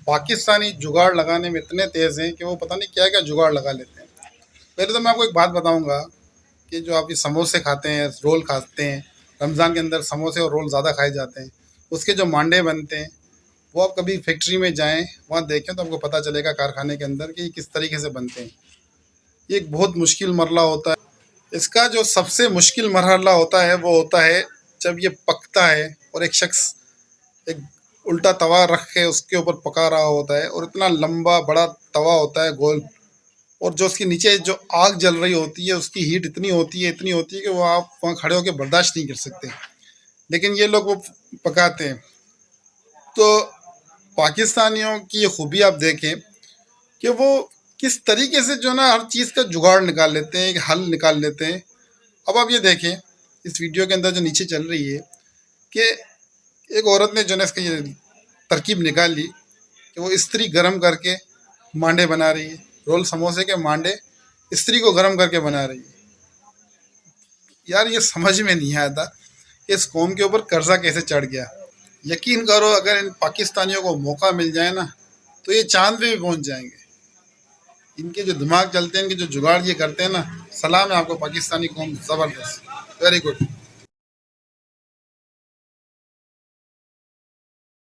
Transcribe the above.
पाकिस्तानी जुगाड़ लगाने में इतने तेज़ हैं कि वो पता नहीं क्या क्या जुगाड़ लगा लेते हैं। पहले तो मैं आपको एक बात बताऊंगा कि जो आप ये समोसे खाते हैं, रोल खाते हैं, रमज़ान के अंदर समोसे और रोल ज़्यादा खाए जाते हैं। उसके जो मांडे बनते हैं, वो आप कभी फैक्ट्री में जाएं, वहाँ देखें तो आपको पता चलेगा कारखाने के अंदर कि ये किस तरीके से बनते हैं। ये एक बहुत मुश्किल मरला होता है। इसका जो सबसे मुश्किल मरहला होता है वो होता है जब ये पकता है और एक शख्स एक उल्टा तवा रख के उसके ऊपर पका रहा होता है, और इतना लंबा बड़ा तवा होता है गोल, और जो उसके नीचे जो आग जल रही होती है उसकी हीट इतनी होती है कि वो आप वहाँ खड़े होकर बर्दाश्त नहीं कर सकते। लेकिन ये लोग वो पकाते हैं। तो पाकिस्तानियों की ये खूबी आप देखें कि वो किस तरीके से जो ना हर चीज़ का जुगाड़ निकाल लेते हैं, एक हल निकाल लेते हैं। अब आप ये देखें इस वीडियो के अंदर जो नीचे चल रही है कि एक औरत ने जो है इसका ये तरकीब निकाल ली कि वो इस्त्री गरम करके मांडे बना रही है। रोल समोसे के मांडे इस्त्री को गरम करके बना रही है। यार ये समझ में नहीं आता कि इस कौम के ऊपर कर्जा कैसे चढ़ गया। यकीन करो अगर इन पाकिस्तानियों को मौका मिल जाए ना तो ये चांद पे भी पहुंच जाएंगे। इनके जो दिमाग चलते हैं, इनके जो जुगाड़ ये करते हैं ना, सलाम है आपको पाकिस्तानी कौम, ज़बरदस्त, वेरी गुड।